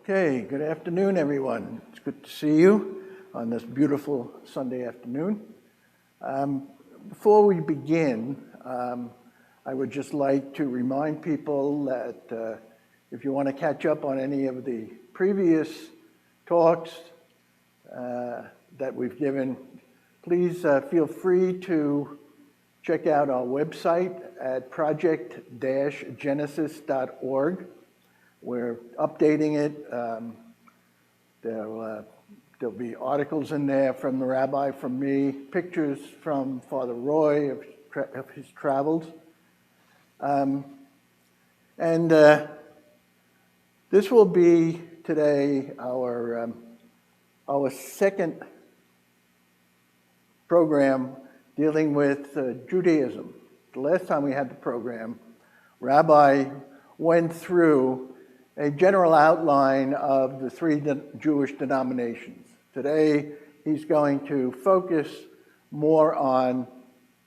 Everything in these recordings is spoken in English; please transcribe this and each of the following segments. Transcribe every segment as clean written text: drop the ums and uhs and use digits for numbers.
Okay, good afternoon, everyone. It's good to see you on this beautiful Sunday afternoon. Before we begin, I would just like to remind people that if you want to catch up on any of the previous talks that we've given, please feel free to check out our website at project-genesis.org. We're updating it. There'll be articles in there from the rabbi, from me, pictures from Father Roy of his travels. This will be today our second program dealing with Judaism. The last time we had the program, Rabbi went through a general outline of the three Jewish denominations. Today, he's going to focus more on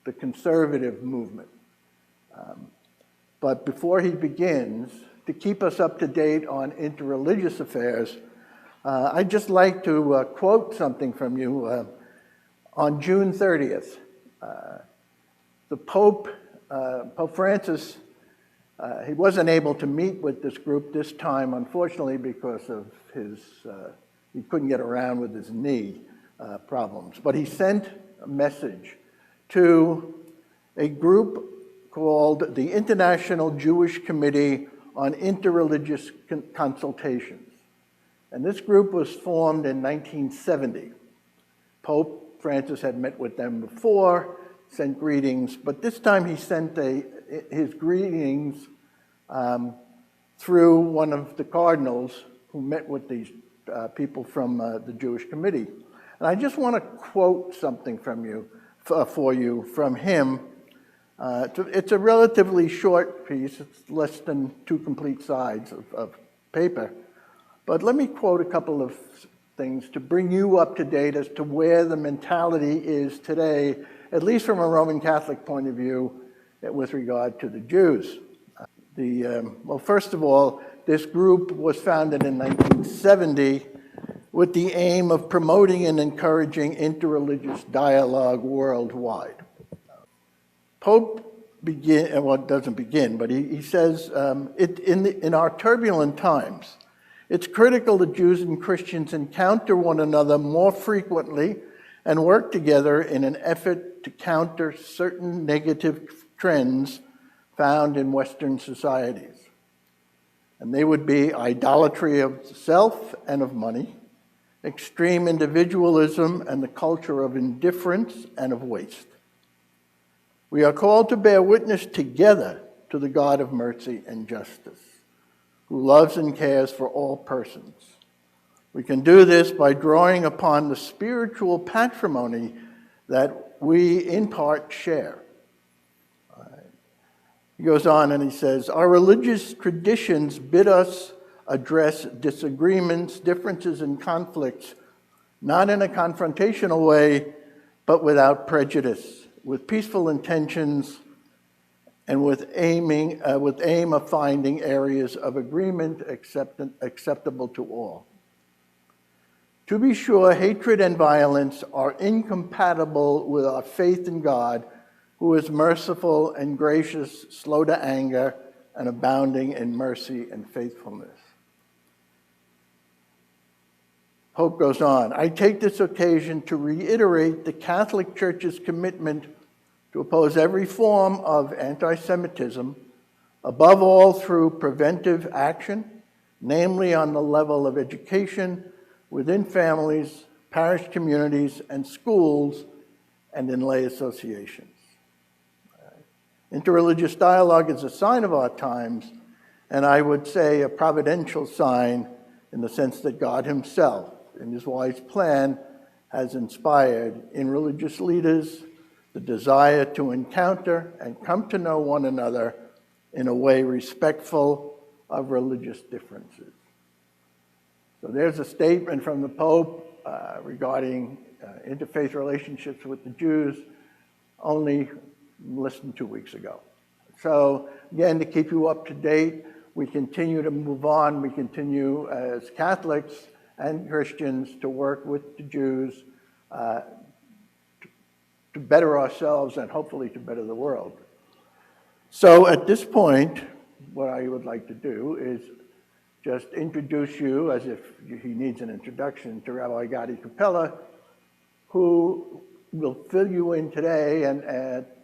the conservative movement. But before he begins, to keep us up to date on interreligious affairs, I'd just like to quote something from you. On June 30th, the Pope Francis, he wasn't able to meet with this group this time, unfortunately, because of he couldn't get around with his knee problems. But he sent a message to a group called the International Jewish Committee on Interreligious Consultations. And this group was formed in 1970. Pope Francis had met with them before, sent greetings, but this time he sent his greetings through one of the cardinals who met with these people from the Jewish committee. And I just want to quote something from him. It's a relatively short piece. It's less than 2 complete sides of paper. But let me quote a couple of things to bring you up to date as to where the mentality is today, at least from a Roman Catholic point of view, with regard to the Jews. Well, first of all, this group was founded in 1970 with the aim of promoting and encouraging interreligious dialogue worldwide. Pope doesn't begin, but he says, in our turbulent times, it's critical that Jews and Christians encounter one another more frequently and work together in an effort to counter certain negative trends found in Western societies. And they would be idolatry of self and of money, extreme individualism, and the culture of indifference and of waste. We are called to bear witness together to the God of mercy and justice, who loves and cares for all persons. We can do this by drawing upon the spiritual patrimony that we in part share. He goes on and he says, our religious traditions bid us address disagreements, differences, and conflicts, not in a confrontational way, but without prejudice, with peaceful intentions, and with aim of finding areas of agreement acceptable to all. To be sure, hatred and violence are incompatible with our faith in God, who is merciful and gracious, slow to anger, and abounding in mercy and faithfulness. Pope goes on, I take this occasion to reiterate the Catholic Church's commitment to oppose every form of anti-Semitism, above all through preventive action, namely on the level of education, within families, parish communities, and schools, and in lay associations. Interreligious dialogue is a sign of our times, and I would say a providential sign in the sense that God himself, in his wise plan, has inspired in religious leaders the desire to encounter and come to know one another in a way respectful of religious differences. So there's a statement from the Pope regarding interfaith relationships with the Jews only less than 2 weeks ago. So again, to keep you up to date, we continue to move on. We continue as Catholics and Christians to work with the Jews to better ourselves and hopefully to better the world. So at this point, what I would like to do is just introduce you, as if he needs an introduction, to Rabbi Gadi Capella, who will fill you in today and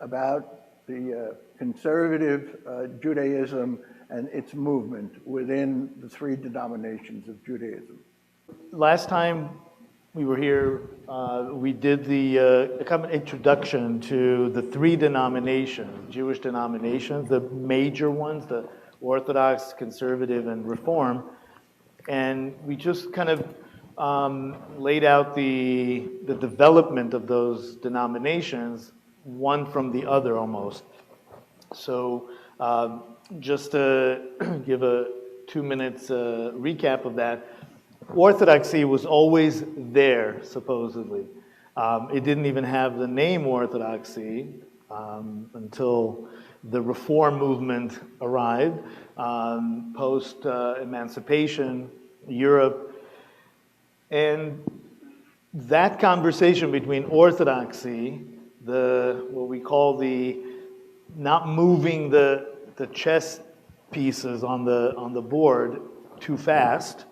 about the conservative Judaism and its movement within the three denominations of Judaism. Last time we were here, we did the kind of introduction to the three denominations, Jewish denominations, the major ones, the Orthodox, Conservative, and Reform. And we just kind of laid out the development of those denominations, one from the other almost. So just to give a 2 minutes recap of that, Orthodoxy was always there, supposedly. It didn't even have the name Orthodoxy until the Reform movement arrived, post-emancipation Europe. And that conversation between Orthodoxy, what we call the not moving the chess pieces on the board too fast,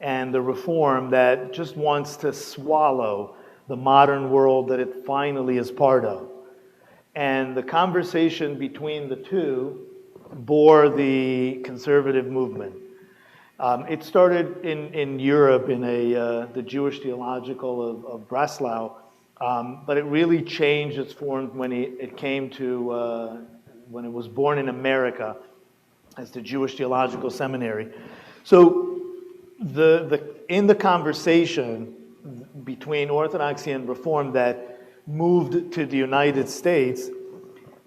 and the Reform that just wants to swallow the modern world that it finally is part of. And the conversation between the two bore the conservative movement. It started in Europe in the Jewish Theological of Breslau, but it really changed its form when it came to, when it was born in America as the Jewish Theological Seminary. So in the conversation between Orthodoxy and Reform that moved to the United States,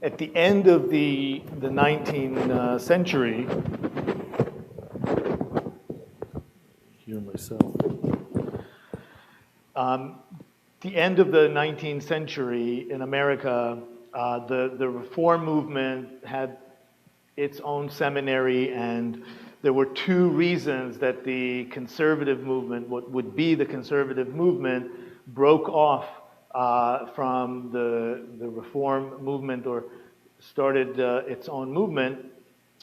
at the end of the 19th century, hear myself. The end of the 19th century in America, the Reform movement had its own seminary, and there were two reasons that the conservative movement, what would be the conservative movement, broke off from the Reform movement or started its own movement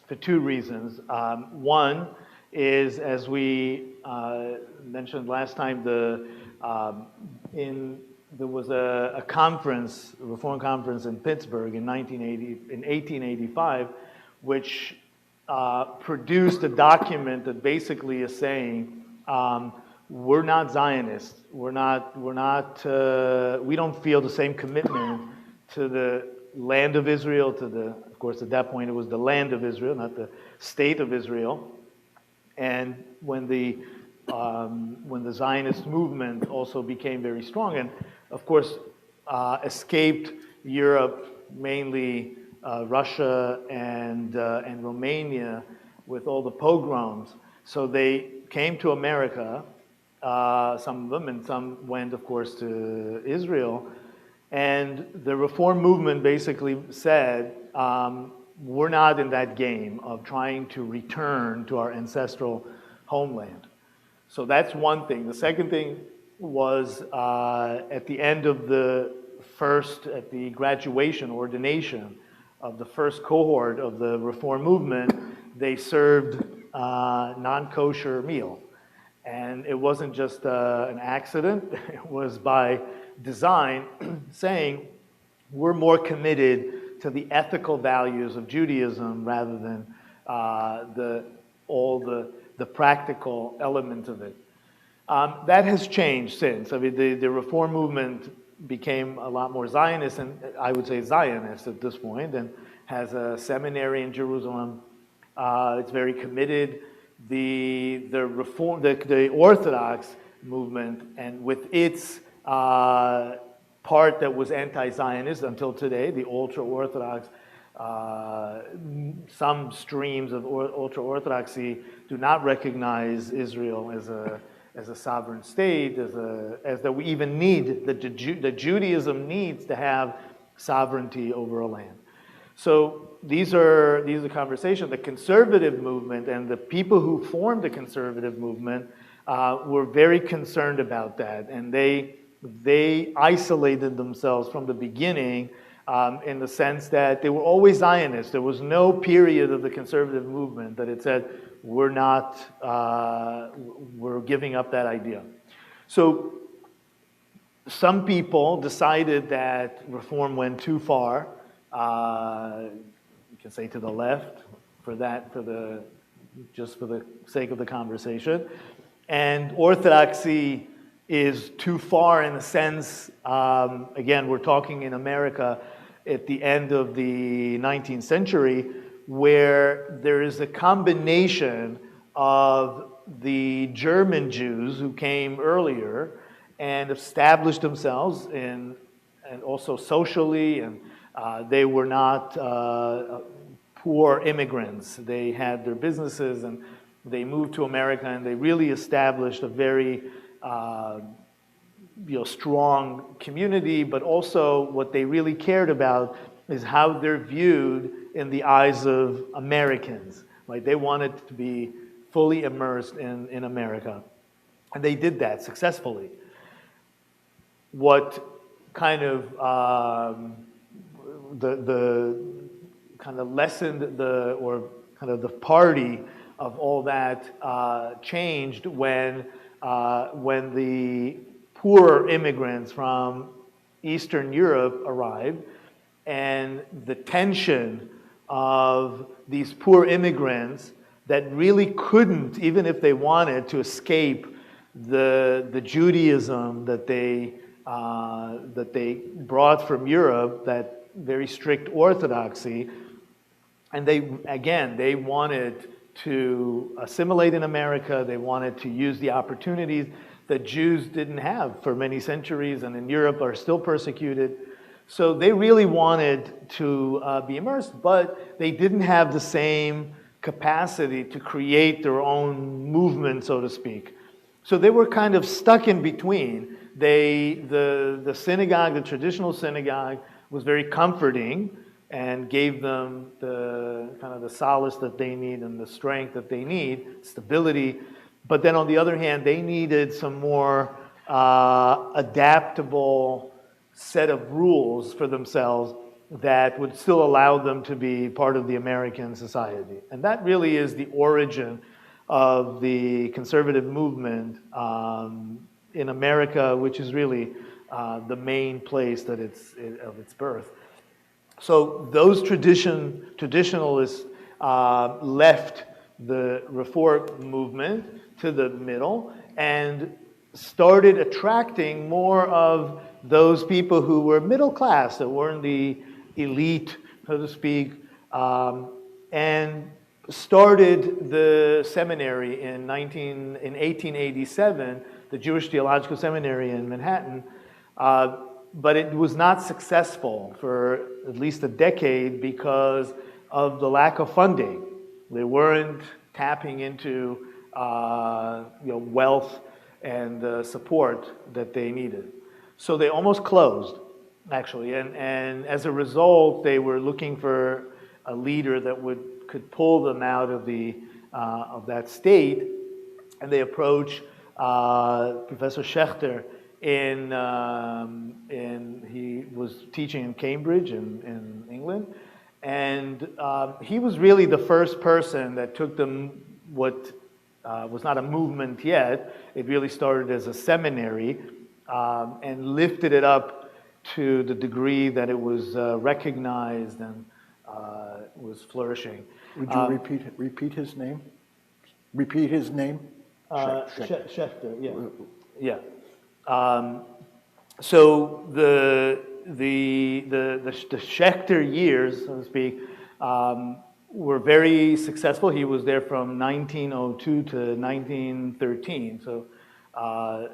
for two reasons. One is, as we mentioned last time, there was a conference, a Reform conference in Pittsburgh in 1885, which produced a document that basically is saying, we're not Zionists. We don't feel the same commitment to the land of Israel, of course, at that point it was the land of Israel, not the state of Israel. And when the Zionist movement also became very strong, and of course escaped Europe, mainly Russia and Romania, with all the pogroms. So they came to America, some of them, and some went, of course, to Israel. And the Reform movement basically said, we're not in that game of trying to return to our ancestral homeland. So that's one thing. The second thing was at the end of at the graduation, ordination of the first cohort of the Reform movement, they served non-kosher meal. And it wasn't just an accident, it was by design, saying we're more committed to the ethical values of Judaism rather than all the practical element of it. That has changed since. I mean, the Reform movement became a lot more Zionist, and I would say Zionist at this point, and has a seminary in Jerusalem. It's very committed. The Orthodox movement, and with its part that was anti-Zionist until today, the ultra-Orthodox, some streams of ultra-Orthodoxy do not recognize Israel as a sovereign state, as that we even need, that Judaism needs to have sovereignty over a land. So these are conversations. The conservative movement and the people who formed the conservative movement were very concerned about that, and they isolated themselves from the beginning in the sense that they were always Zionists. There was no period of the conservative movement that it said, we're giving up that idea. So some people decided that reform went too far. You can say to the left, just for the sake of the conversation. And orthodoxy is too far in the sense, again, we're talking in America at the end of the 19th century, where there is a combination of the German Jews who came earlier and established themselves and also socially, and they were not poor immigrants. They had their businesses and they moved to America, and they really established a very strong community, but also what they really cared about is how they're viewed in the eyes of Americans. Like, they wanted to be fully immersed in America. And they did that successfully. What kind of the kind of lessened the party of all that changed when the poor immigrants from Eastern Europe arrived, and the tension of these poor immigrants that really couldn't, even if they wanted, to escape the Judaism that they brought from Europe, that very strict orthodoxy, and they wanted to assimilate in America. They wanted to use the opportunities that Jews didn't have for many centuries, and in Europe are still persecuted. So they really wanted to be immersed, but they didn't have the same capacity to create their own movement, so to speak. So they were kind of stuck in between. The synagogue, the traditional synagogue, was very comforting and gave them the kind of the solace that they need and the strength that they need, stability. But then on the other hand, they needed some more adaptable set of rules for themselves that would still allow them to be part of the American society. And that really is the origin of the conservative movement in America, which is really the main place that of its birth. So those traditionalists left the Reform movement to the middle and started attracting more of those people who were middle class, that weren't the elite, so to speak, and started the seminary in 1887, the Jewish Theological Seminary in Manhattan, but it was not successful for at least a decade because of the lack of funding. They weren't tapping into wealth and support that they needed. So they almost closed, actually, and as a result, they were looking for a leader that could pull them out of that state, and they approached Professor Schechter he was teaching in Cambridge in England, and he was really the first person that took them what was not a movement yet. It really started as a seminary and lifted it up to the degree that it was recognized and was flourishing. Would you repeat his name? Repeat his name? Schechter, yeah. Yeah. So the Schechter years, so to speak, were very successful. He was there from 1902 to 1913, so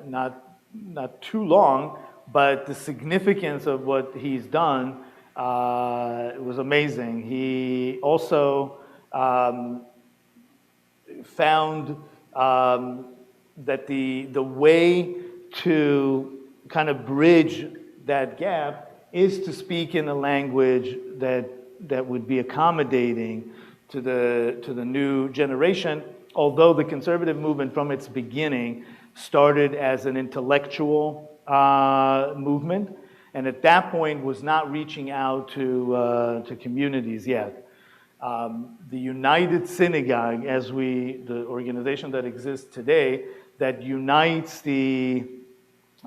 not too long, but the significance of what he's done was amazing. He also found that the way to kind of bridge that gap is to speak in a language that that would be accommodating to the new generation, although the conservative movement from its beginning started as an intellectual movement, and at that point was not reaching out to communities yet. The United Synagogue, as the organization that exists today, that unites the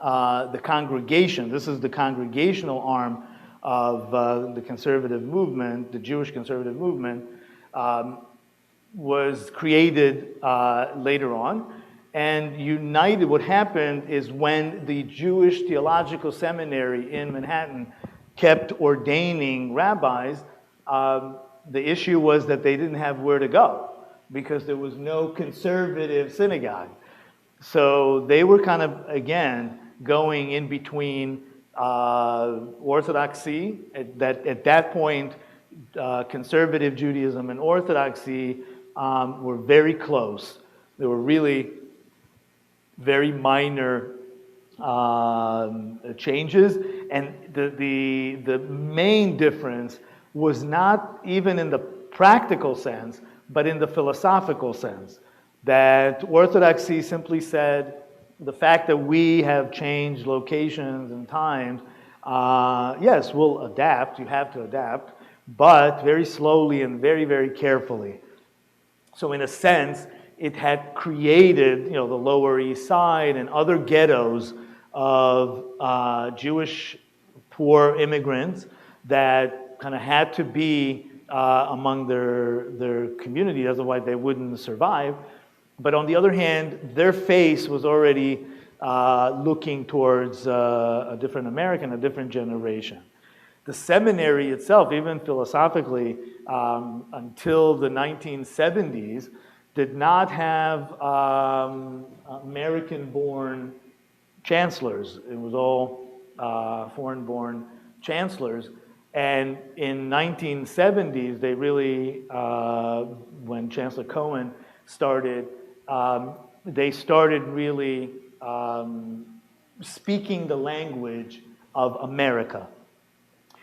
congregation, this is the congregational arm of the conservative movement, the Jewish conservative movement, was created later on. And united, what happened is when the Jewish Theological Seminary in Manhattan kept ordaining rabbis, the issue was that they didn't have where to go because there was no conservative synagogue. So they were kind of, again, going in between Orthodoxy. At that point, conservative Judaism and Orthodoxy were very close. They were really very minor changes, and the main difference was not even in the practical sense, but in the philosophical sense, that Orthodoxy simply said, the fact that we have changed locations and times, yes, we'll adapt, you have to adapt, but very slowly and very, very carefully. So in a sense, it had created, the Lower East Side and other ghettos of Jewish poor immigrants that kind of had to be among their community, otherwise they wouldn't survive. But on the other hand, their face was already looking towards a different American, a different generation. The seminary itself, even philosophically, until the 1970s, did not have American-born chancellors. It was all foreign-born chancellors. And in 1970s, they really, when Chancellor Cohen started, they started really speaking the language of America.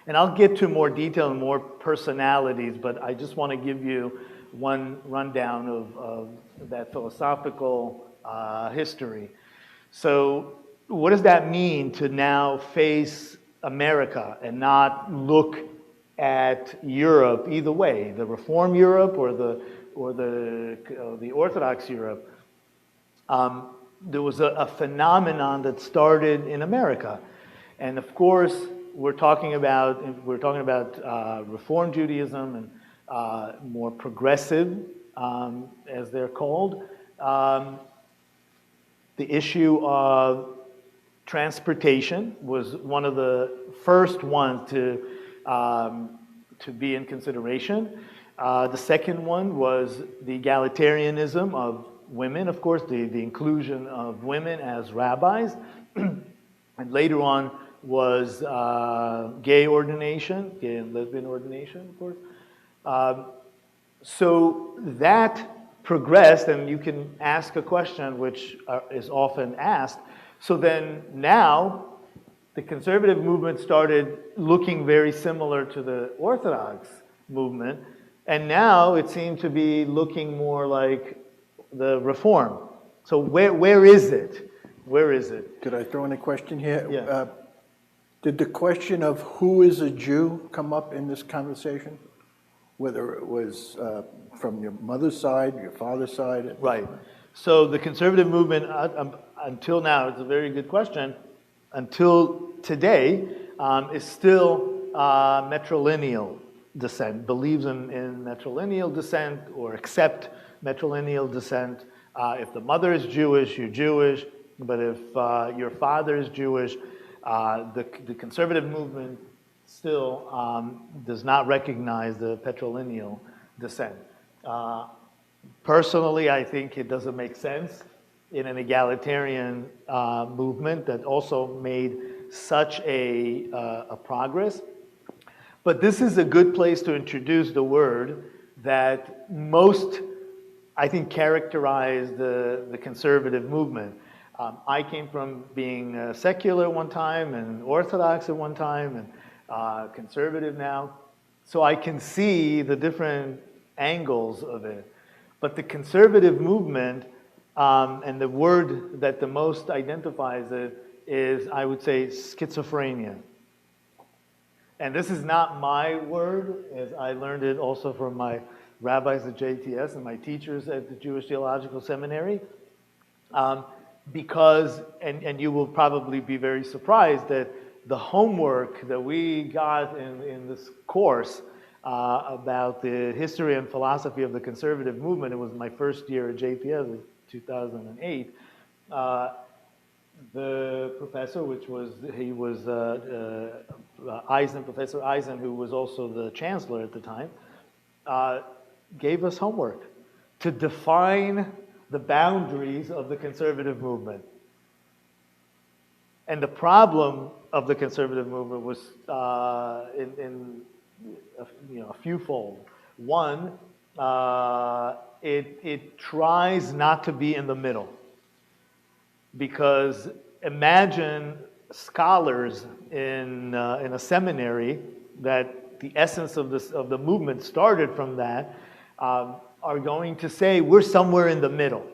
And I'll get to more detail and more personalities, but I just want to give you one rundown of that philosophical history. So what does that mean to now face America and not look at Europe either way, the Reform Europe or the Orthodox Europe? There was a phenomenon that started in America, and of course we're talking about Reform Judaism and more progressive, as they're called. The issue of transportation was one of the first ones to be in consideration. The second one was the egalitarianism of women, of course, the inclusion of women as rabbis. And later on was gay ordination, gay and lesbian ordination, of course. So that progressed, and you can ask a question which is often asked. So then now, the conservative movement started looking very similar to the Orthodox movement, and now it seemed to be looking more like the Reform. So where is it? Where is it? Could I throw in a question here? Yeah. Did the question of who is a Jew come up in this conversation? Whether it was from your mother's side, your father's side? Right. So the conservative movement, until now, it's a very good question, until today, is still matrilineal descent, believes in matrilineal descent or accept matrilineal descent. If the mother is Jewish, you're Jewish, but if your father is Jewish, the conservative movement still does not recognize the patrilineal descent. Personally, I think it doesn't make sense in an egalitarian movement that also made such a progress. But this is a good place to introduce the word that most, I think, characterize the conservative movement. I came from being secular one time and Orthodox at one time and conservative now. So I can see the different angles of it. But the conservative movement, and the word that the most identifies it is, I would say, schizophrenia. And this is not my word, as I learned it also from my rabbis at JTS and my teachers at the Jewish Theological Seminary. Because, and you will probably be very surprised that the homework that we got in this course about the history and philosophy of the conservative movement, it was my first year at JPS in 2008, the professor, he was Professor Eisen, who was also the chancellor at the time, gave us homework to define the boundaries of the conservative movement. And the problem of the conservative movement was a fewfold. One, it tries not to be in the middle, because imagine scholars in a seminary that the essence of the movement started from that, are going to say we're somewhere in the middle.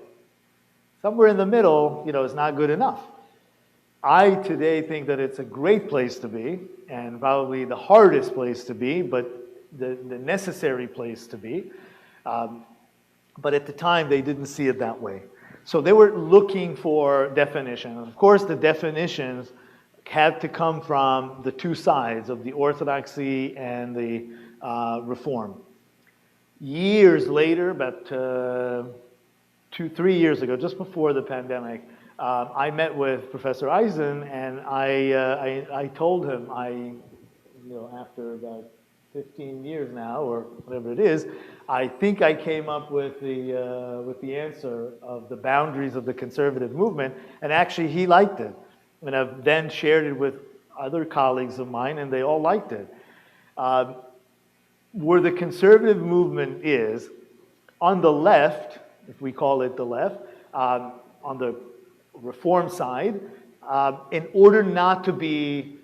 Somewhere in the middle, is not good enough. I today think that it's a great place to be, and probably the hardest place to be, but the necessary place to be. But at the time, they didn't see it that way. So they were looking for definitions. Of course, the definitions had to come from the two sides of the Orthodoxy and the Reform. Years later, about 2-3 years ago, just before the pandemic, I met with Professor Eisen, and I told him, after about 15 years now, or whatever it is, I think I came up with the answer of the boundaries of the conservative movement, and actually he liked it. And I've then shared it with other colleagues of mine, and they all liked it. Where the conservative movement is, on the left, if we call it the left, on the Reform side, in order not to be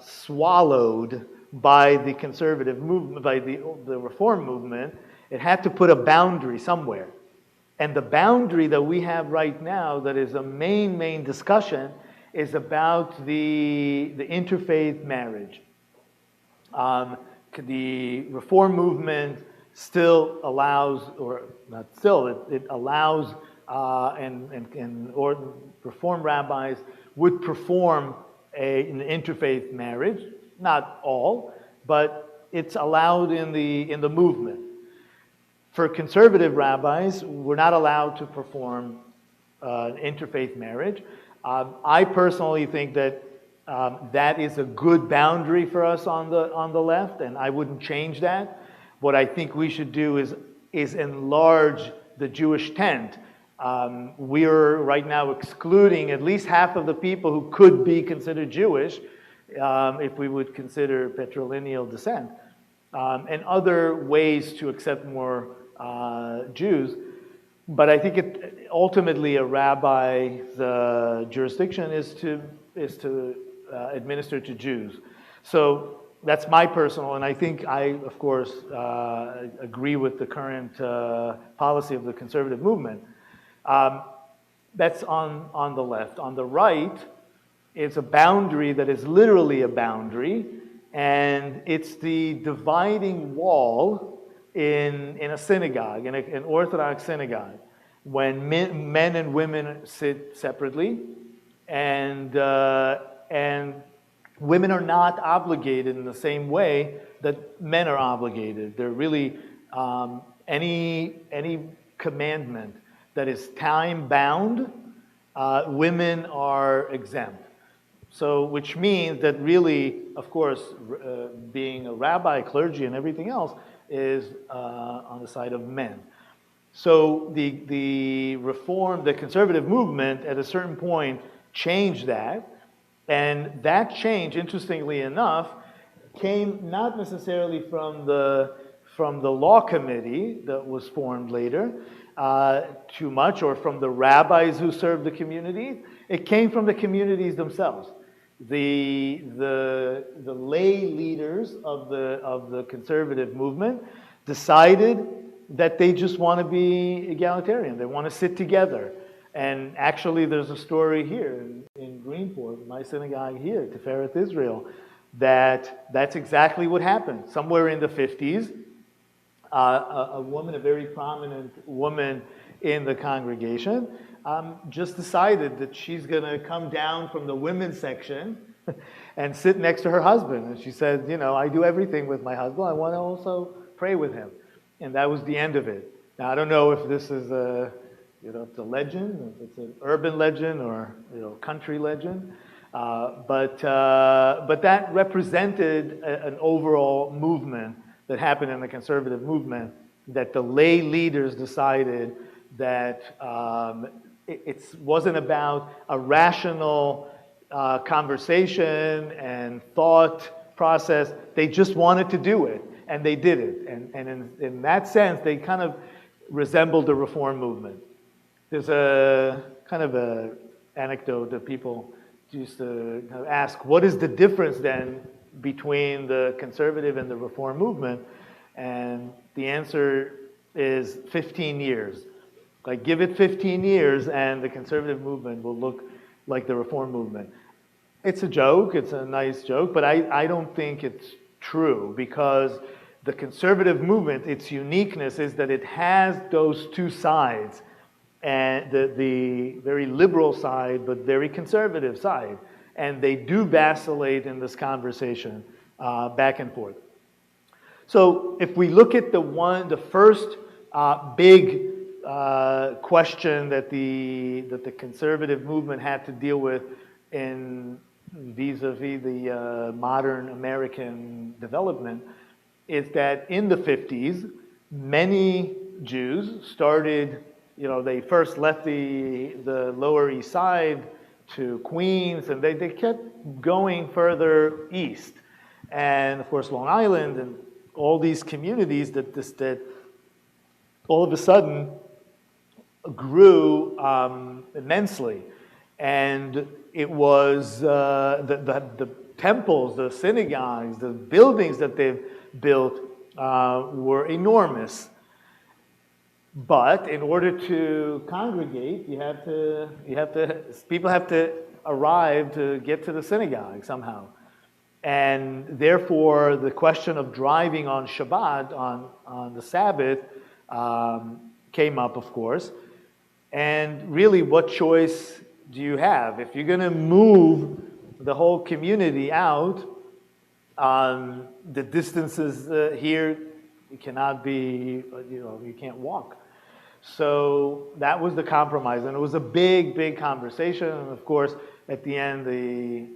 swallowed by the conservative movement, by the Reform movement, it had to put a boundary somewhere. And the boundary that we have right now, that is a main discussion, is about the interfaith marriage. The Reform movement still allows, or not still, it allows, or Reform rabbis would perform an interfaith marriage. Not all, but it's allowed in the movement. For conservative rabbis, we're not allowed to perform an interfaith marriage. I personally think that that is a good boundary for us on the left, and I wouldn't change that. What I think we should do is enlarge the Jewish tent. We're right now excluding at least half of the people who could be considered Jewish, if we would consider patrilineal descent, and other ways to accept more Jews. But I think ultimately a rabbi's jurisdiction is to administer to Jews. So that's my personal, and I think I, of course, agree with the current policy of the conservative movement. That's on the left. On the right, it's a boundary that is literally a boundary, and it's the dividing wall in a synagogue, in an Orthodox synagogue, when men and women sit separately, and women are not obligated in the same way that men are obligated. They're really any commandment that is time-bound, women are exempt. So, which means that really, of course, being a rabbi, clergy, and everything else is on the side of men. So the Reform, the conservative movement, at a certain point, changed that, and that change, interestingly enough, came not necessarily from the law committee that was formed later, too much, or from the rabbis who served the community. It came from the communities themselves. The lay leaders of the conservative movement decided that they just want to be egalitarian. They want to sit together. And actually, there's a story here in Greenport, my synagogue here, Tifereth Israel, that's exactly what happened. Somewhere in the 50s, a woman, a very prominent woman in the congregation, just decided that she's going to come down from the women's section and sit next to her husband. And she said, you know, I do everything with my husband. I want to also pray with him. And that was the end of it. Now, I don't know if this is it's a legend, if it's an urban legend or, country legend. But that represented an overall movement that happened in the conservative movement, that the lay leaders decided that it wasn't about a rational conversation and thought process. They just wanted to do it, and they did it. And in that sense, they kind of resembled the Reform movement. There's a kind of a anecdote that people used to kind of ask, what is the difference then between the conservative and the Reform movement? And the answer is 15 years. Like, give it 15 years and the conservative movement will look like the Reform movement. It's a joke, it's a nice joke, but I don't think it's true, because the conservative movement, its uniqueness is that it has those two sides, and the very liberal side, but very conservative side. And they do vacillate in this conversation back and forth. So if we look at the first big question that the conservative movement had to deal with in vis-a-vis the modern American development, is that in the 50s, many Jews started, they first left the Lower East Side to Queens, and they kept going further east. And of course, Long Island and all these communities that all of a sudden grew immensely. And it was the temples, the synagogues, the buildings that they've built were enormous. But in order to congregate, people have to arrive to get to the synagogue somehow. And therefore, the question of driving on Shabbat, on the Sabbath, came up, of course. And really, what choice do you have? If you're going to move the whole community out, the distances here, you cannot be, you can't walk. So that was the compromise, and it was a big, big conversation. And of course, at the end, the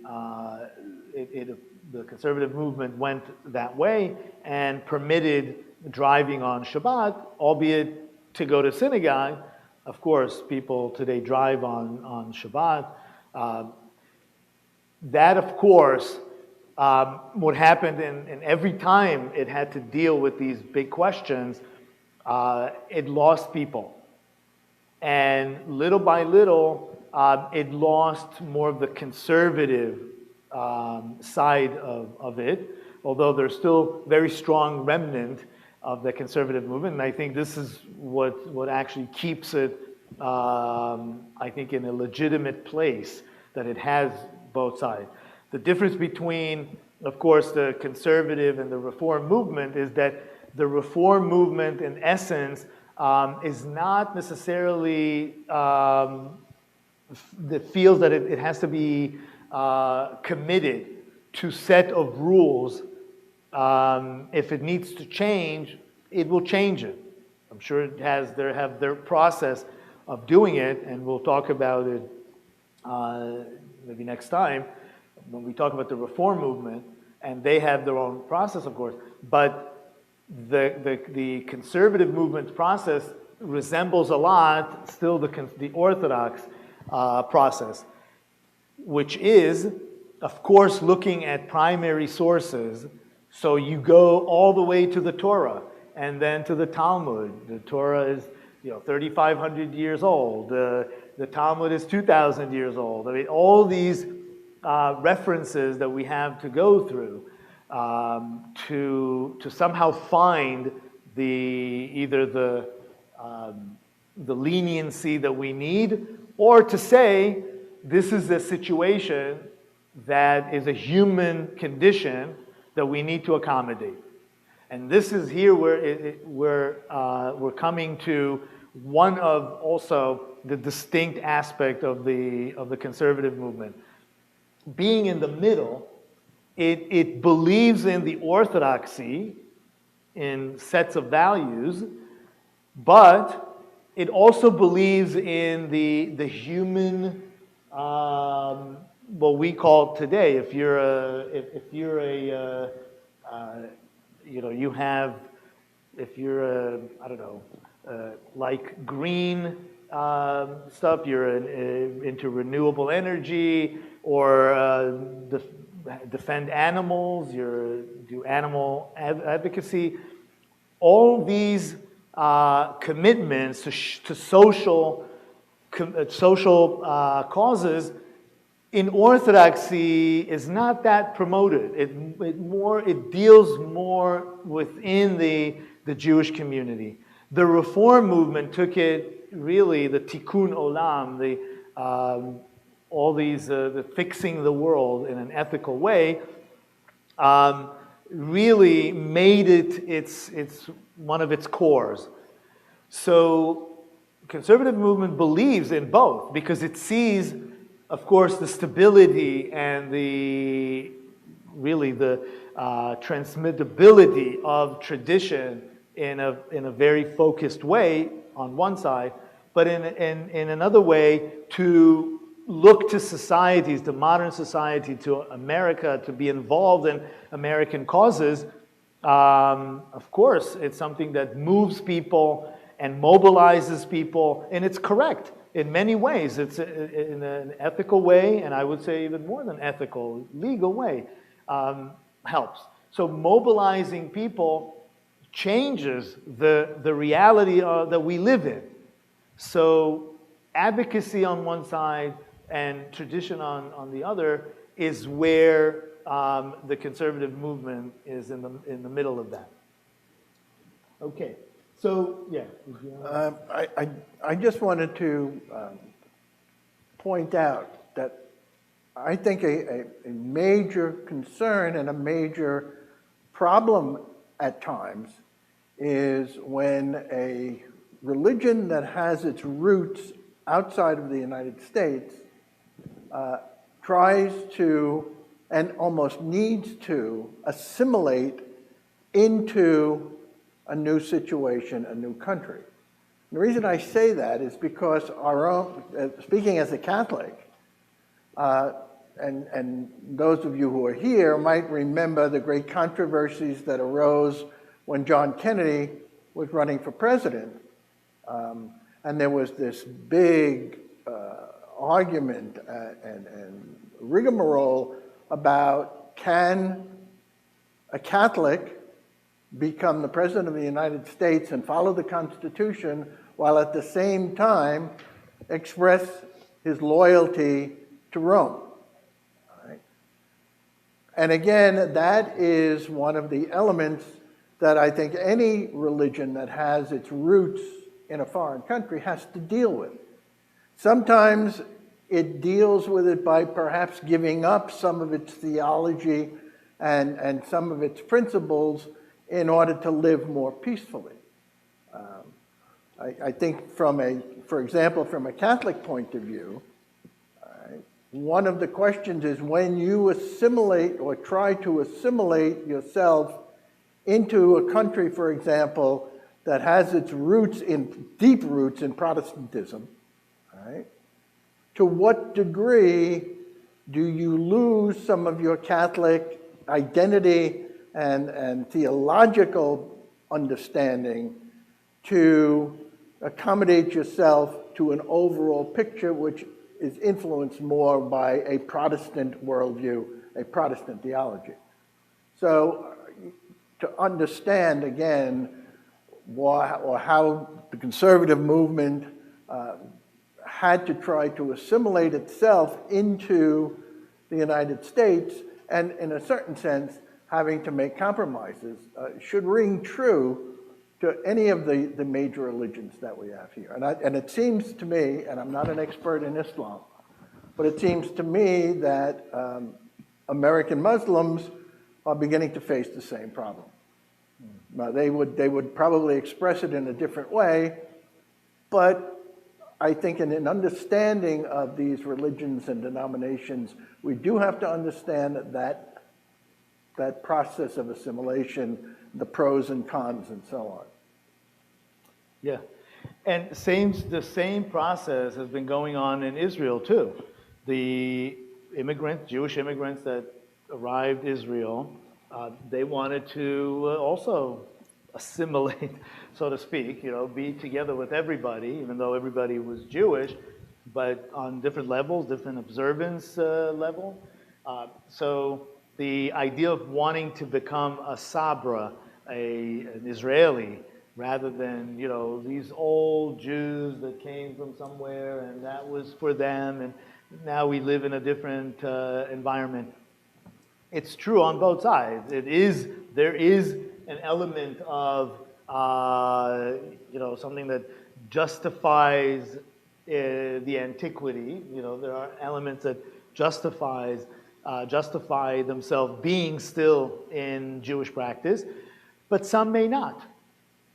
conservative movement went that way and permitted driving on Shabbat, albeit to go to synagogue. Of course, people today drive on Shabbat. That, of course, what happened in every time it had to deal with these big questions, it lost people. And little by little, it lost more of the conservative side of it, although there's still very strong remnant of the conservative movement. And I think this is what actually keeps it, I think, in a legitimate place, that it has both sides. The difference between, of course, the conservative and the Reform movement is that the Reform movement, in essence, is not necessarily that feels that it has to be committed to set of rules. If it needs to change, it will change it. I'm sure they have their process of doing it, and we'll talk about it maybe next time when we talk about the Reform movement, and they have their own process, of course. But the conservative movement's process resembles a lot still the Orthodox process, which is, of course, looking at primary sources. So you go all the way to the Torah and then to the Talmud. The Torah is 3,500 years old. The Talmud is 2,000 years old. I mean, all these references that we have to go through to somehow find either the leniency that we need, or to say this is a situation that is a human condition that we need to accommodate. And this is here where we're coming to one of also the distinct aspect of the conservative movement. Being in the middle, it believes in the orthodoxy, in sets of values, but it also believes in the human, what we call today, if you're I don't know, like green stuff, you're into renewable energy, or defend animals, you do animal advocacy. All these commitments to social causes in Orthodoxy is not that promoted. It deals more within the Jewish community. The Reform movement took it really, the Tikkun Olam, the fixing the world in an ethical way, really made it's one of its cores. So conservative movement believes in both, because it sees, of course, the stability and the transmittability of tradition in a very focused way on one side, but in another way to look to societies, to modern society, to America, to be involved in American causes. Of course, it's something that moves people and mobilizes people, and it's correct in many ways. It's in an ethical way, and I would say even more than ethical, legal way, helps. So mobilizing people changes the reality that we live in. So advocacy on one side and tradition on the other is where the conservative movement is in the middle of that. Okay, so yeah. I just wanted to point out that I think a major concern and a major problem at times is when a religion that has its roots outside of the United States tries to, and almost needs to, assimilate into a new situation, a new country. The reason I say that is because our own, speaking as a Catholic, and those of you who are here might remember the great controversies that arose when John Kennedy was running for president. And there was this big argument and rigmarole about, can a Catholic become the President of the United States and follow the Constitution while at the same time express his loyalty to Rome? Right? And again, that is one of the elements that I think any religion that has its roots in a foreign country has to deal with. Sometimes it deals with it by perhaps giving up some of its theology and some of its principles in order to live more peacefully. I think for example, from a Catholic point of view, one of the questions is when you assimilate or try to assimilate yourself into a country, for example, that has its deep roots in Protestantism, right? To what degree do you lose some of your Catholic identity and theological understanding to accommodate yourself to an overall picture which is influenced more by a Protestant worldview, a Protestant theology? So to understand, again, how the conservative movement had to try to assimilate itself into the United States, and in a certain sense, having to make compromises, should ring true to any of the major religions that we have here. And it seems to me, and I'm not an expert in Islam, but it seems to me that American Muslims are beginning to face the same problem. Now, they would probably express it in a different way, but I think in an understanding of these religions and denominations, we do have to understand that process of assimilation, the pros and cons and so on. Yeah, and the same process has been going on in Israel too. The Jewish immigrants that arrived Israel, they wanted to also assimilate, so to speak, be together with everybody, even though everybody was Jewish, but on different levels, different observance level. So the idea of wanting to become a Sabra, an Israeli, rather than, these old Jews that came from somewhere and that was for them, and now we live in a different environment. It's true on both sides. There is an element of, something that justifies the antiquity. There are elements that justify themselves being still in Jewish practice, but some may not.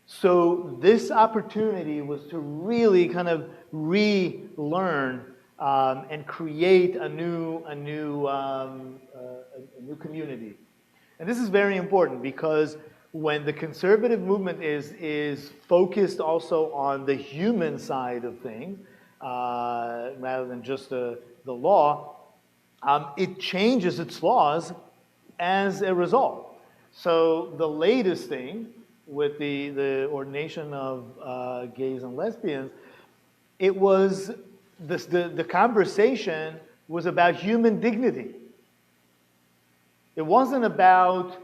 So this opportunity was to really kind of relearn and create a new community. And this is very important because when the conservative movement is focused also on the human side of things, rather than just the law, it changes its laws as a result. So the latest thing with the ordination of gays and lesbians, it was the conversation was about human dignity. It wasn't about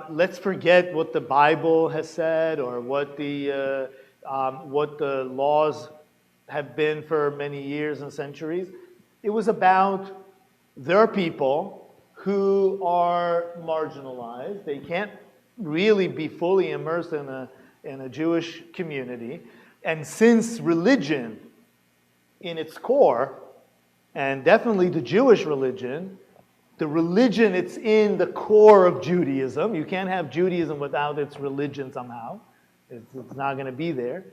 let's forget what the Bible has said or what the laws have been for many years and centuries. It was about there are people who are marginalized. They can't really be fully immersed in a Jewish community. And since religion in its core, and definitely the Jewish religion, it's in the core of Judaism. You can't have Judaism without its religion somehow. It's not going to be there.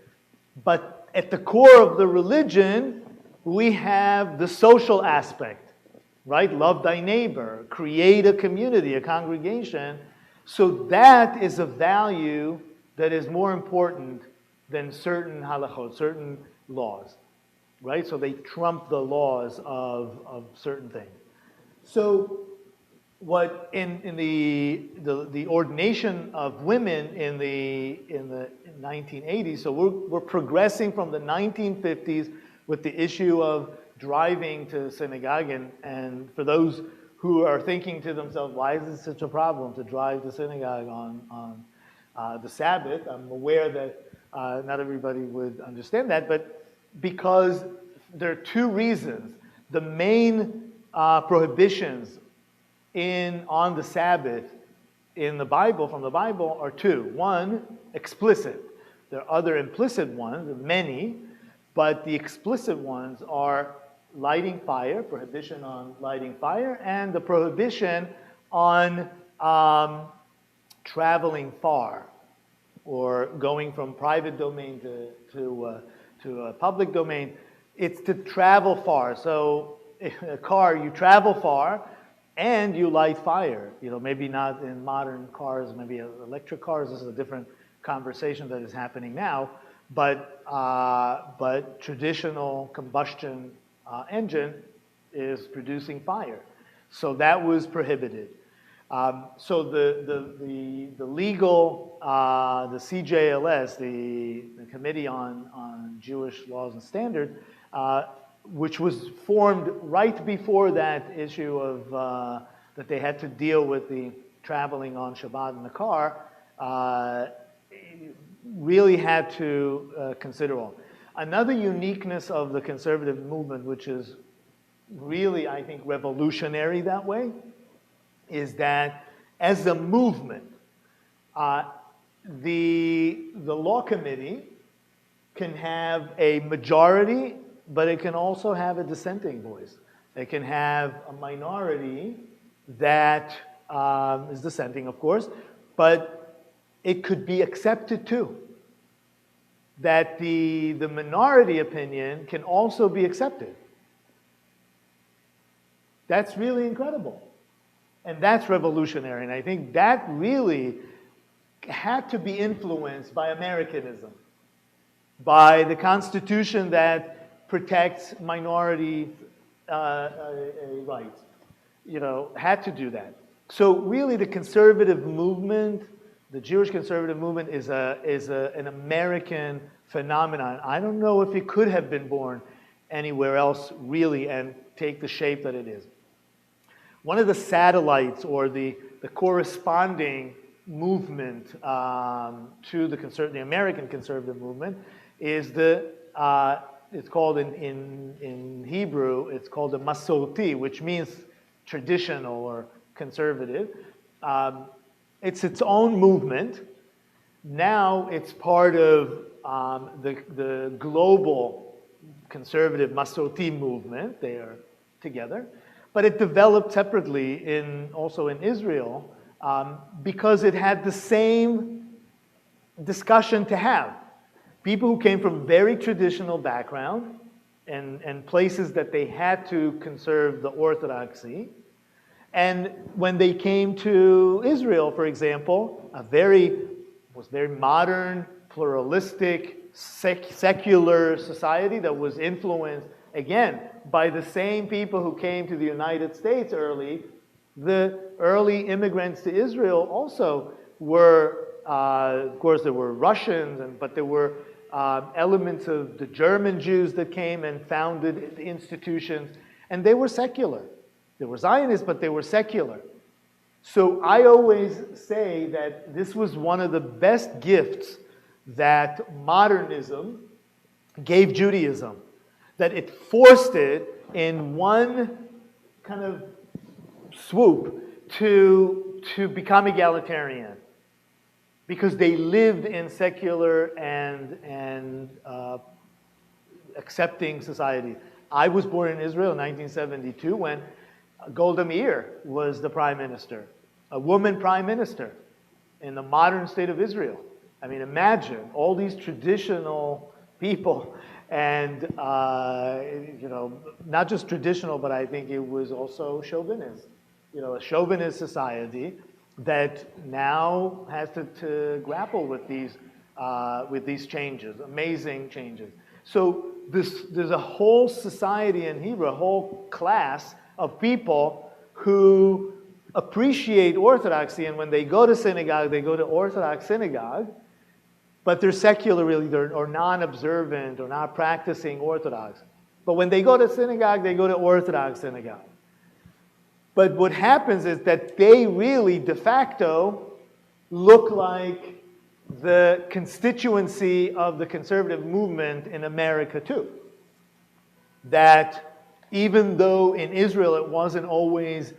But at the core of the religion, we have the social aspect, right? Love thy neighbor, create a community, a congregation. So that is a value that is more important than certain halachot, certain laws, right? So they trump the laws of certain things. So what in the ordination of women in the 1980s, so we're progressing from the 1950s with the issue of driving to synagogue, and for those who are thinking to themselves, why is it such a problem to drive to synagogue on the Sabbath? I'm aware that not everybody would understand that, but because there are two reasons. The main prohibitions on the Sabbath in the Bible, from the Bible, are two. One, explicit. There are other implicit ones, many, but the explicit ones are lighting fire, prohibition on lighting fire, and the prohibition on traveling far or going from private domain to a public domain. It's to travel far. So in a car, you travel far and you light fire. Maybe not in modern cars, maybe electric cars. This is a different conversation that is happening now. But traditional combustion engine is producing fire. So that was prohibited. So the legal, the CJLS, the Committee on Jewish Laws and Standards, which was formed right before that issue of that they had to deal with the traveling on Shabbat in the car, really had to consider all. Another uniqueness of the conservative movement, which is really, I think, revolutionary that way is that as a movement, the law committee can have a majority, but it can also have a dissenting voice. It can have a minority that is dissenting, of course, but it could be accepted too. That the minority opinion can also be accepted. That's really incredible. And that's revolutionary. And I think that really had to be influenced by Americanism, by the Constitution that protects minority rights. Had to do that. So really the conservative movement, the Jewish conservative movement is an American phenomenon. I don't know if it could have been born anywhere else really and take the shape that it is. One of the satellites or the corresponding movement to the American conservative movement is it's called in Hebrew, it's called the Masorti, which means traditional or conservative. It's its own movement. Now it's part of the global conservative Masorti movement. They are together. But it developed separately also in Israel because it had the same discussion to have. People who came from very traditional background and places that they had to conserve the orthodoxy. And when they came to Israel, for example, was very modern, pluralistic, secular society that was influenced, again, by the same people who came to the United States early. The early immigrants to Israel also were, of course, there were Russians, but there were elements of the German Jews that came and founded the institutions, and they were secular. They were Zionists, but they were secular. So I always say that this was one of the best gifts that modernism gave Judaism, that it forced it in one kind of swoop to become egalitarian, because they lived in secular and accepting society. I was born in Israel in 1972 when Golda Meir was the prime minister, a woman prime minister in the modern state of Israel. I mean, imagine all these traditional people and, not just traditional, but I think it was also chauvinist. A chauvinist society that now has to grapple with these changes, amazing changes. So there's a whole society in Hebrew, a whole class of people who appreciate orthodoxy, and when they go to synagogue, they go to Orthodox synagogue, but they're secular really, or non-observant or not practicing Orthodox. But when they go to synagogue, they go to Orthodox synagogue. But what happens is that they really, de facto, look like the constituency of the conservative movement in America too. That even though in Israel it wasn't always,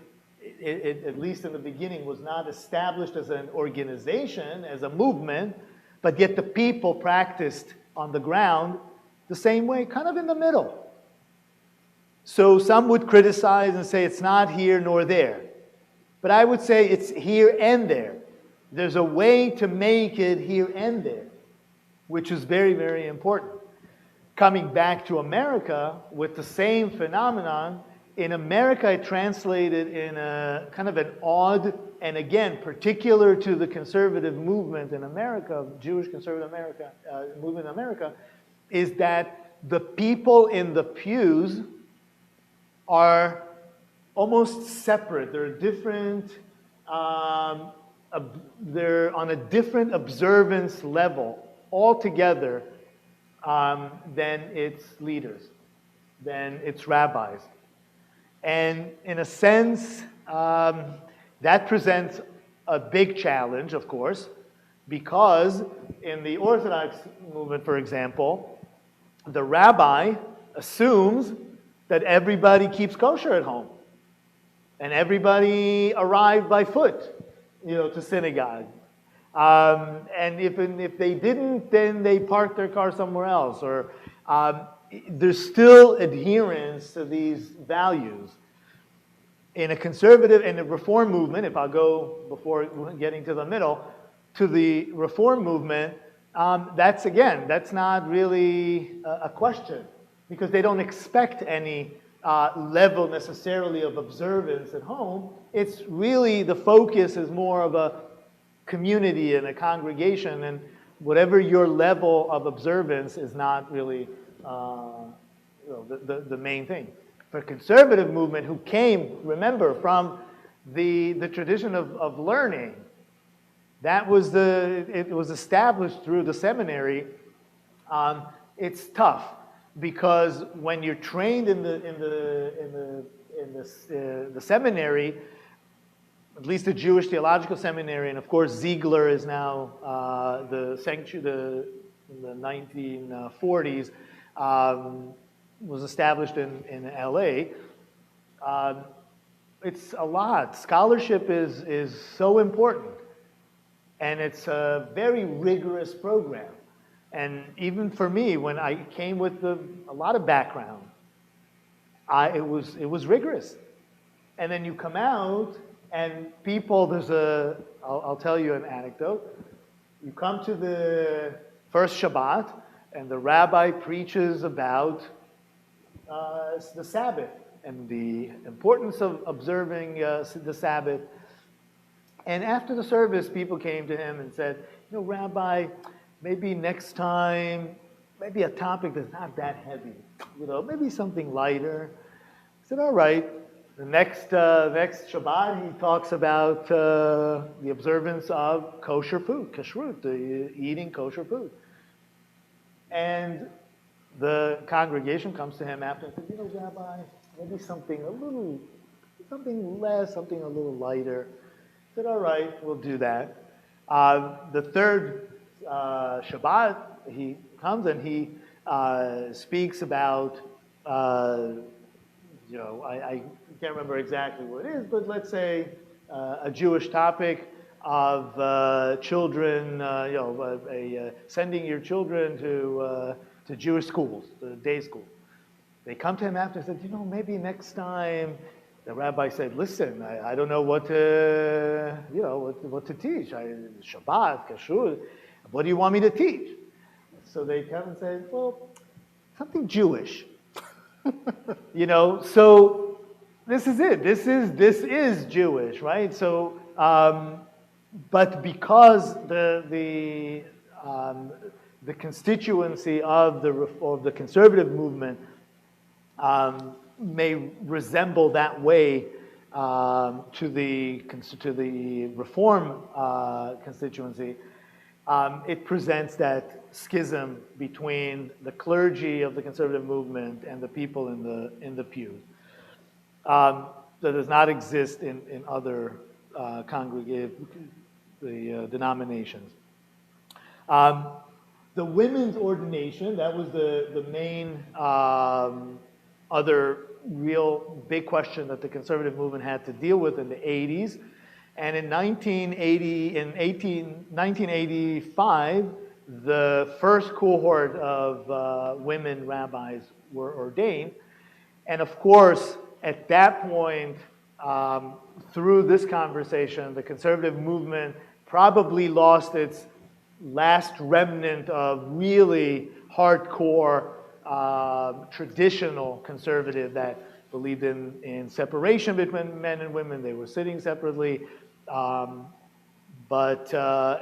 at least in the beginning, was not established as an organization, as a movement, but yet the people practiced on the ground the same way, kind of in the middle. So some would criticize and say it's not here nor there. But I would say it's here and there. There's a way to make it here and there, which is very, very important. Coming back to America with the same phenomenon, in America it translated in a kind of an odd, and again, particular to the conservative movement in America, Jewish conservative movement in America, is that the people in the pews are almost separate. They're different. They're on a different observance level altogether than its leaders, than its rabbis. And in a sense, that presents a big challenge, of course, because in the Orthodox movement, for example, the rabbi assumes that everybody keeps kosher at home. And everybody arrived by foot, to synagogue. And if they didn't, then they parked their car somewhere else. Or there's still adherence to these values. In a conservative and a reform movement, if I'll go before getting to the middle, to the reform movement, that's not really a question, because they don't expect any level necessarily of observance at home. It's really, the focus is more of a community and a congregation, and whatever your level of observance is not really the main thing. For a conservative movement who came, remember, from the tradition of learning, it was established through the seminary. It's tough, because when you're trained in the seminary, at least the Jewish Theological Seminary, and of course Ziegler is now in the 1940s, was established in LA. It's a lot. Scholarship is so important, and it's a very rigorous program. And even for me, when I came with a lot of background, it was rigorous. And then you come out, and people, I'll tell you an anecdote. You come to the first Shabbat, and the rabbi preaches about the Sabbath and the importance of observing the Sabbath. And after the service, people came to him and said, Rabbi, maybe next time, maybe a topic that's not that heavy, maybe something lighter. I said, all right. The next Shabbat, he talks about the observance of kosher food, kashrut, eating kosher food. And the congregation comes to him after and says, Rabbi, maybe something less, something a little lighter. I said, all right, we'll do that. The third Shabbat, he comes and he speaks about, I can't remember exactly what it is, but let's say a Jewish topic of children, sending your children to Jewish schools, the day school. They come to him after and said, maybe next time. The rabbi said, listen, I don't know what to, what to teach. Shabbat, kashrut, what do you want me to teach? So they come and say, well, something Jewish. So this is it. This is Jewish, right? So, but because the constituency of the conservative movement may resemble that way to the reform constituency, it presents that schism between the clergy of the conservative movement and the people in the pews that does not exist in other denominations. The women's ordination, that was the main other real big question that the conservative movement had to deal with in the 80s. And in 1985, the first cohort of women rabbis were ordained. And of course, at that point, through this conversation, the conservative movement probably lost its last remnant of really hardcore traditional conservative that believed in separation between men and women. They were sitting separately. But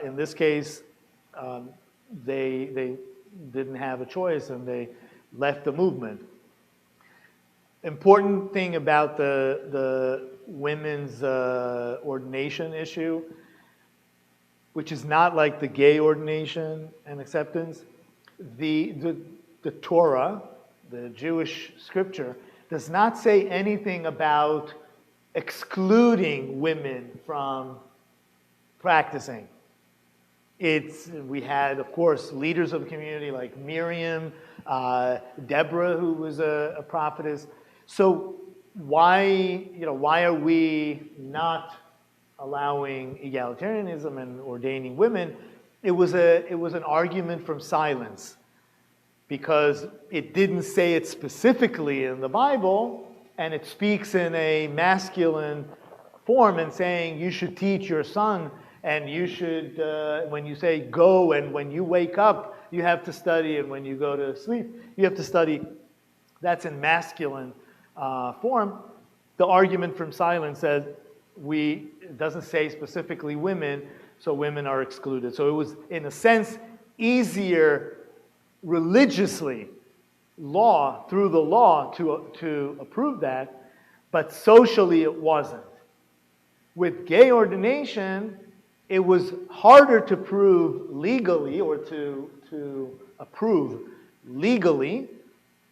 in this case, they didn't have a choice and they left the movement. Important thing about the women's ordination issue, which is not like the gay ordination and acceptance, the Torah, the Jewish scripture, does not say anything about excluding women from practicing. We had, of course, leaders of the community like Miriam, Deborah, who was a prophetess. So why are we not allowing egalitarianism and ordaining women? It was an argument from silence, because it didn't say it specifically in the Bible, and it speaks in a masculine form and saying you should teach your son, and you should, when you say go, and when you wake up, you have to study, and when you go to sleep, you have to study. That's in masculine form. The argument from silence says it doesn't say specifically women, so women are excluded. So it was, in a sense, easier religiously, through the law, to approve that, but socially it wasn't. With gay ordination, it was harder to prove legally, or to approve legally,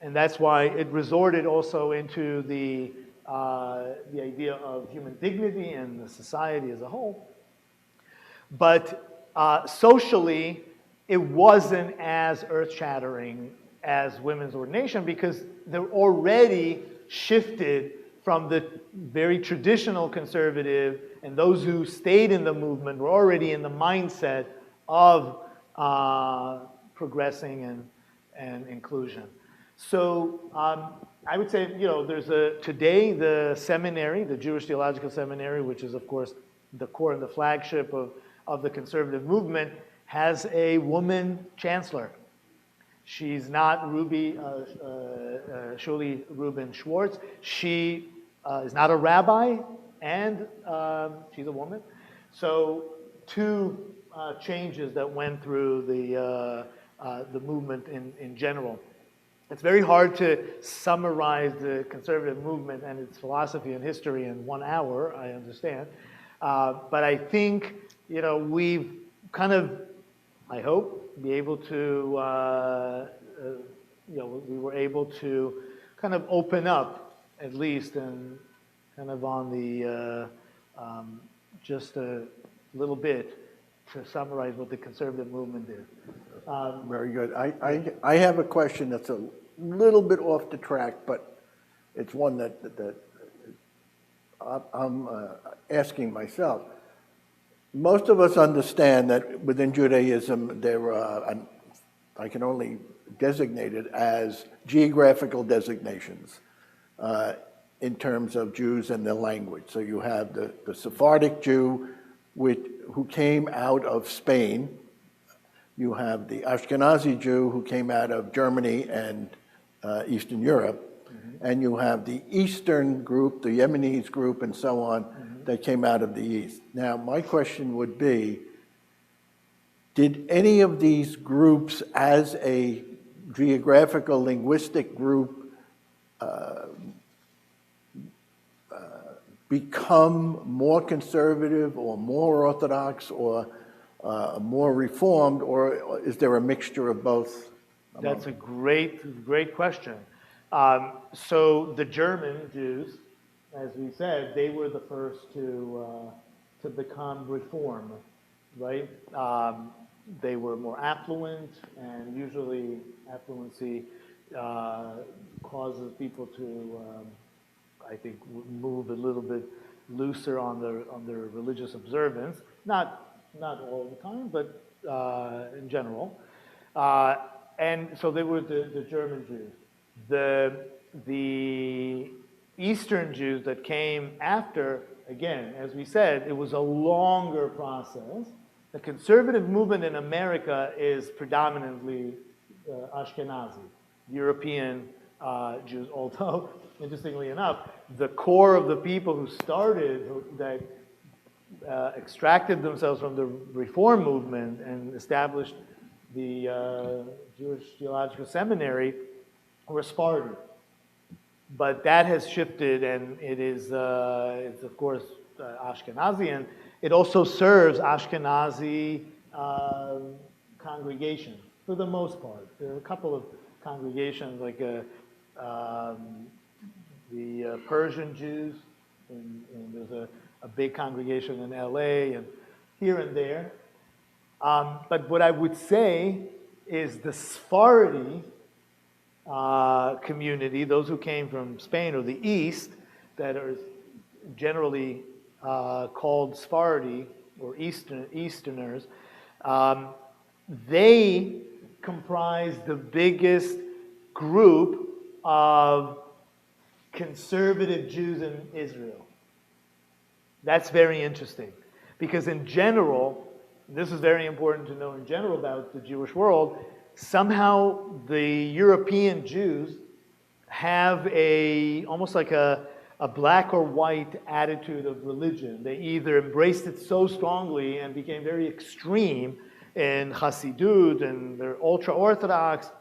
and that's why it resorted also into the idea of human dignity and the society as a whole. But socially, it wasn't as earth-shattering as women's ordination, because they're already shifted from the very traditional conservative, and those who stayed in the movement were already in the mindset of progressing and inclusion. So I would say, there's today the seminary, the Jewish Theological Seminary, which is of course the core and the flagship of the conservative movement, has a woman chancellor. She's not Shuli Rubin Schwartz. She is not a rabbi, and she's a woman. So two changes that went through the movement in general. It's very hard to summarize the conservative movement and its philosophy and history in 1 hour, I understand. But I think, we've kind of, I hope, be able to, we were able to kind of open up, at least, and kind of on the, just a little bit to summarize what the conservative movement did. Very good. I have a question that's a little bit off the track, but it's one that I'm asking myself. Most of us understand that within Judaism, there are, I can only designate it as geographical designations in terms of Jews and their language. So you have the Sephardic Jew who came out of Spain. You have the Ashkenazi Jew who came out of Germany and Eastern Europe. Mm-hmm. And you have the Eastern group, the Yemenis group, and so on, mm-hmm. that came out of the East. Now, my question would be, did any of these groups, as a geographical linguistic group, become more conservative or more orthodox or more reformed, or is there a mixture of both? That's a great question. So the German Jews, as we said, they were the first to become reform, right? They were more affluent, and usually affluency causes people to, I think, move a little bit looser on their religious observance. Not all the time, but in general. And so they were the German Jews. The Eastern Jews that came after, again, as we said, it was a longer process. The conservative movement in America is predominantly Ashkenazi, European Jews, although, interestingly enough, the core of the people who started, that extracted themselves from the Reform movement and established the Jewish Theological Seminary were Spartan. But that has shifted, and it is, it's of course Ashkenazi, and it also serves Ashkenazi congregations for the most part. There are a couple of congregations like the Persian Jews, and there's a big congregation in LA and here and there. But what I would say is the Sephardi community, those who came from Spain or the East, that are generally called Sephardi or Easterners, they comprise the biggest group of conservative Jews in Israel. That's very interesting, because in general, this is very important to know in general about the Jewish world, somehow the European Jews have almost like a black or white attitude of religion. They either embraced it so strongly and became very extreme in Hasidut, and they're ultra-Orthodox,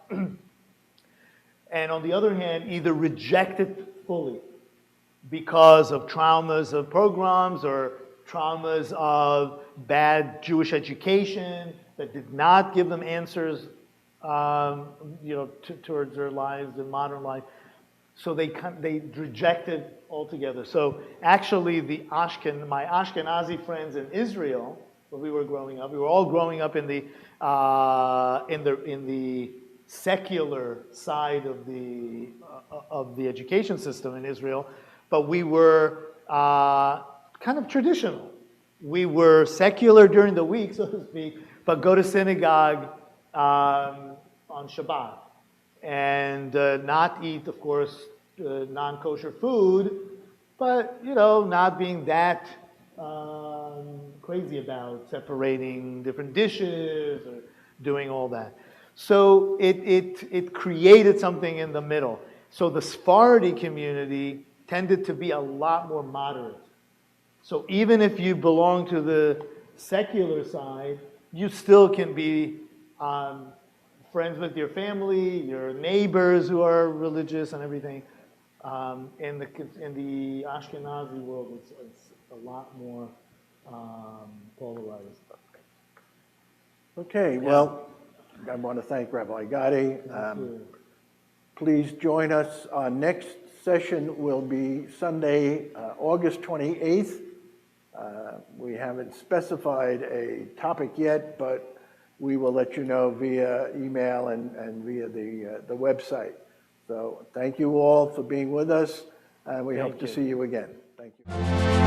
and on the other hand, either reject it fully because of traumas of pogroms or traumas of bad Jewish education that did not give them answers, towards their lives, their modern life. So they rejected altogether. So actually, my Ashkenazi friends in Israel, when we were growing up, we were all growing up in the secular side of the education system in Israel, but we were kind of traditional. We were secular during the week, so to speak, but go to synagogue on Shabbat, and not eat, of course, non-kosher food, but not being that crazy about separating different dishes or doing all that. So it created something in the middle. So the Sephardi community tended to be a lot more moderate. So even if you belong to the secular side, you still can be friends with your family, your neighbors who are religious and everything. In the Ashkenazi world, it's a lot more polarized. Okay, well, I want to thank Rabbi Gadi. Please join us. Our next session will be Sunday, August 28th. We haven't specified a topic yet, but we will let you know via email and via the website. So thank you all for being with us, and we hope to see you again. Thank you.